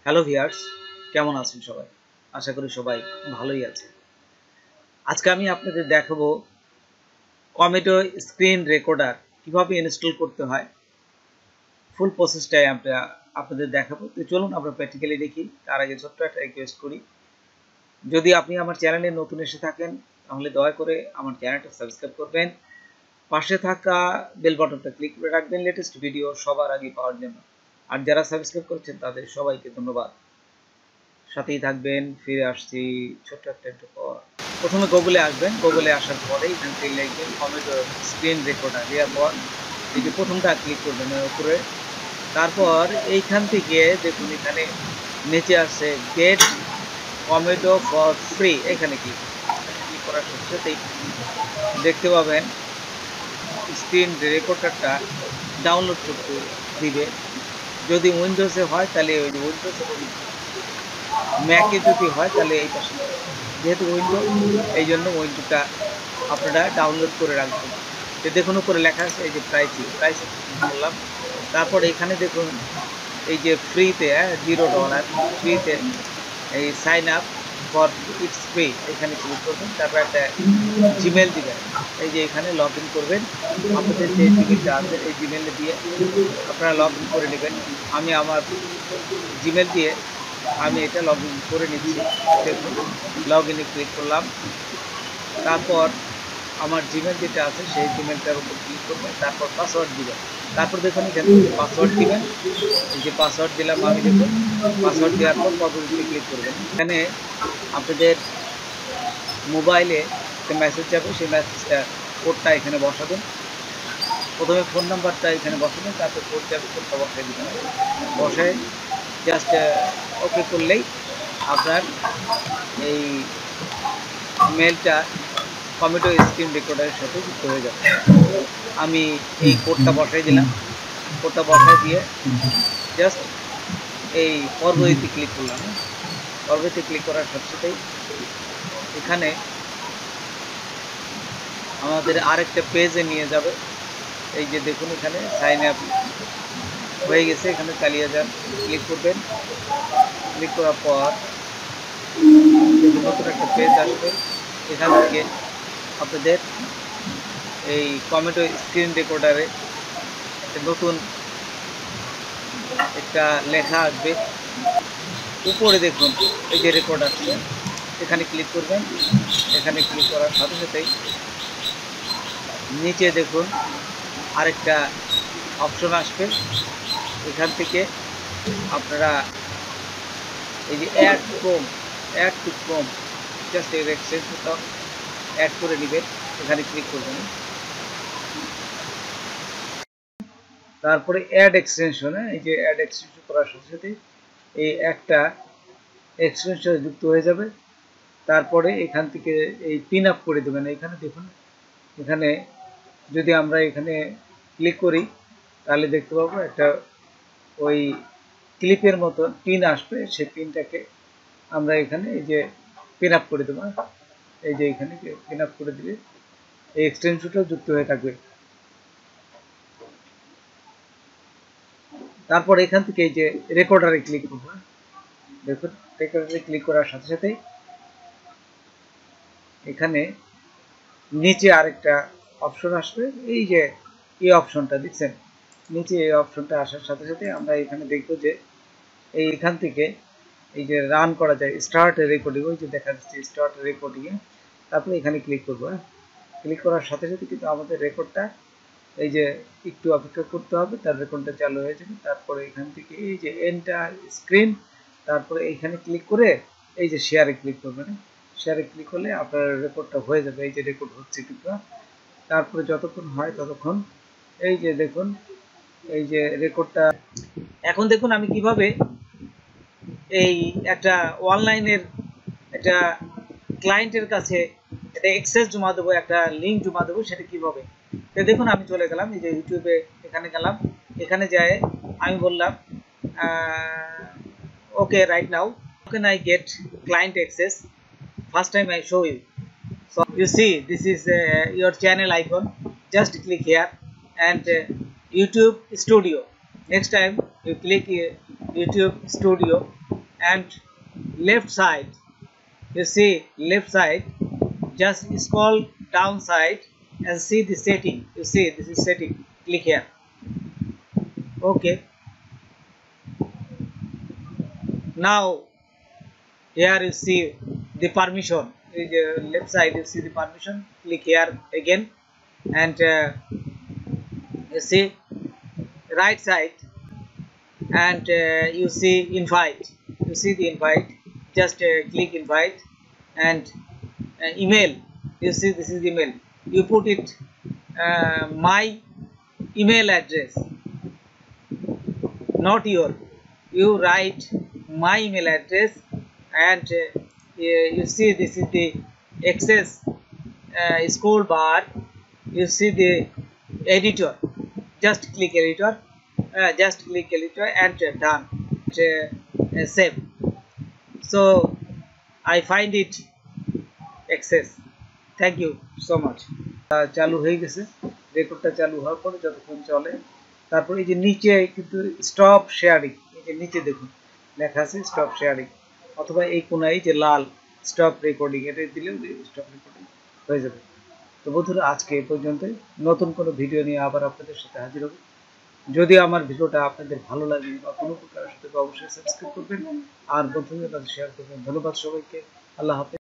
Hello viewers, কেমন আছেন সবাই? আশা করি সবাই ভালোই আছে। আজকে আমি আপনাদের দেখাবো কমেটো স্ক্রিন রেকর্ডার কিভাবে ইনস্টল করতে হয়। ফুল প্রসেসটাই আপনাদের দেখাবো। তো চলুন আমরা প্র্যাকটিক্যালি দেখি। তার আগে ছোট্ট একটা রিকোয়েস্ট করি, যদি আপনি আমার চ্যানেলে নতুন এসে থাকেন তাহলে দয়া করে আমার চ্যানেলটা সাবস্ক্রাইব করবেন, পাশে থাকা বেল বাটনটা ক্লিক করে রাখবেন লেটেস্ট ভিডিও সবার আগে পাওয়ার জন্য। আর যারা সাবস্ক্রাইব করেছেন তাদের সবাইকে ধন্যবাদ। সাথেই থাকবেন। ফিরে আসছি ছোট্ট একটু পর। প্রথমে গুগলে আসবেন, গুগলে আসার পরে এখান থেকে লিখবেন কমেটো স্ক্রিন রেকর্ডার, দেওয়ার পর এই যে প্রথমটা ক্লিক করবেন উপরে। তারপর এইখান থেকে দেখুন এখানে নিচে আছে গেট কমেটো ফর ফ্রি, এখানে ক্লিক করার সাথে সাথেই দেখতে পাবেন স্ক্রিন রেকর্ডারটা ডাউনলোড করতে দিবে। যদি উইন্ডোজে হয় তাহলে ওই উইন্ডোজ, ম্যাকে যদি হয় তাহলে এই পাশে, যেহেতু উইন্ডো এই জন্য উইন্ডোটা আপনারা ডাউনলোড করে রাখবেন। তো দেখুন উপরে লেখা আছে এই যে প্রাইস বললাম। তারপর এখানে দেখুন এই যে ফ্রিতে $0 ফ্রিতে এই sign up for it's free, এখানে ক্লিক করবেন। তারপর একটা জিমেল দিবেন, এই যে এখানে লগ ইন করবেন। আপনাদের যে জিমেলটা আছে এই জিমেলে দিয়ে আপনারা লগ ইন করে নেবেন। আমি আমার জিমেল দিয়ে আমি এটা লগ ইন করে নিচ্ছি। দেখুন লগ ইনে ক্লিক করলাম। তারপর আমার জিমেল যেটা আছে সেই জিমেলটার উপর ক্লিক করবেন, তারপর পাসওয়ার্ড দিবেন। তারপর দেখুন এখানে পাসওয়ার্ড দিবেন, এই যে পাসওয়ার্ড দিলাম আমি। দেখুন পাসওয়ার্ড দেওয়ার পর পরবর্তীতে ক্লিক করবেন। এখানে আপনাদের মোবাইলে একটা মেসেজ যাবে, সেই মেসেজটা কোডটা এখানে বসাবেন। প্রথমে ফোন নাম্বারটা এখানে বসাবেন, তারপর কোড যাবে, কোডটা বসাই দিবেন। বসায় জাস্ট ওকে করলেই আপনার এই মেলটা কমেটো স্ক্রিন রেকর্ডারের সাথে যুক্ত হয়ে যাবে। আমি এই কোডটা বসাই দিলাম। কোডটা বসাই দিয়ে জাস্ট এই পরবর্তীতে ক্লিক করলাম। পরবর্তীতে ক্লিক করার সাথে সাথেই এখানে আমাদের আরেকটা পেজে নিয়ে যাবে। এই যে দেখুন এখানে সাইন আপ হয়ে গেছে, এখানে চালিয়ে যান, ক্লিক করবেন। ক্লিক করার পর নতুন একটা পেজ আসবে। এখান থেকে আপনাদের এই কমেটো স্ক্রিন রেকর্ডারে নতুন একটা লেখা আসবে। উপরে দেখুন এই যে রেকর্ড আসছে, এখানে ক্লিক করবেন। এখানে ক্লিক করার সাথে সাথেই নিচে দেখুন আরেকটা অপশন আসবে। এখান থেকে আপনারা এই যে অ্যাড টু ক্রোম, জাস্ট এর এক্সটেনশনটা অ্যাড করে নেবেন। এখানে ক্লিক করবেন। তারপরে অ্যাড এক্সটেনশন, এই যে অ্যাড এক্সটেনশন করার সাথে সাথে এই একটা এক্সটেনশন যুক্ত হয়ে যাবে। তারপরে এখান থেকে এই পিন আপ করে দেবেন। এখানে দেখুন, এখানে যদি আমরা এখানে ক্লিক করি তাহলে দেখতে পাবো একটা ওই ক্লিপের মতো পিন আসবে। সেই পিনটাকে আমরা এখানে এই যে পিন আপ করে দেবো। এই যে এখানে পিন আপ করে দিলে এই এক্সটেনশনটাও যুক্ত হয়ে থাকবে। তারপর এখান থেকে এই যে রেকর্ডারে ক্লিক করবো। দেখুন রেকর্ডারে ক্লিক করার সাথে সাথেই এখানে নিচে আরেকটা অপশন আসবে। এই যে এই অপশনটা দেখছেন, নিচে এই অপশনটা আসার সাথে সাথে আমরা এখানে দেখব যে এইখান থেকে এই যে রান করা যায় স্টার্ট রেকর্ডিং, ওই যে দেখা যাচ্ছে স্টার্ট রেকর্ডিংয়ে। তারপরে এখানে ক্লিক করবো। ক্লিক করার সাথে সাথে কিন্তু আমাদের রেকর্ডটা এই যে একটু অপেক্ষা করতে হবে, তার রেকর্ডটা চালু হয়ে যাবে। তারপরে এখান থেকে এই যে এন্টার স্ক্রিন, তারপরে এইখানে ক্লিক করে এই যে শেয়ারে ক্লিক করবেন। শেয়ারে ক্লিক করলে আপনার রেকর্ডটা হয়ে যাবে। এই যে রেকর্ড হচ্ছে কিন্তু। তারপরে যতক্ষণ হয় ততক্ষণ এই যে দেখুন এই যে রেকর্ডটা। এখন দেখুন আমি কিভাবে এই একটা অনলাইনের একটা ক্লায়েন্টের কাছে একটা এক্সেস জমা দেবো, একটা লিঙ্ক জমা দেবো, সেটা কিভাবে। তো দেখুন আমি চলে গেলাম এই যে ইউটিউবে, এখানে গেলাম। এখানে যায় আমি বললাম okay right now how can I get client access, first time I show you. So you see this is your channel icon, just click here and YouTube Studio. Next time you click YouTube Studio, and left side, you see left side, just scroll down side and see the setting. You see this is setting, click here. Okay, now here you see the permission. Left side you see the permission, click here again, and you see right side, and you see invite. You see the invite, just click invite, and email. You see this is email, you put it my email address, not your, you write my email address, and you see this is the access scroll bar. You see the editor, just click editor, and done, save. So I find it access. Thank you so much. চালু হয়ে গেছে, রেকর্ডটা চালু হওয়ার পরে যতক্ষণ চলে, তারপর এই যে নিচে কিন্তু স্টপ শেয়ারিং, এই যে নিচে দেখুন লেখা আছে স্টপ শেয়ারিং, অথবা এই কোনায় যে লাল স্টপ রেকর্ডিং, এটা দিলেও স্টপ রেকর্ডিং হয়ে যাবে। তো বন্ধুরা আজকে এই পর্যন্তই, নতুন কোনো ভিডিও নিয়ে আবার আপনাদের সাথে হাজির হব। যদি আমার ভিডিওটা আপনাদের ভালো লাগে বা কোনো প্রকার সাথে, অবশ্যই সাবস্ক্রাইব করবেন আর বন্ধুদের কাছে শেয়ার করবেন। ধন্যবাদ সবাইকে, আল্লাহ হাফেজ।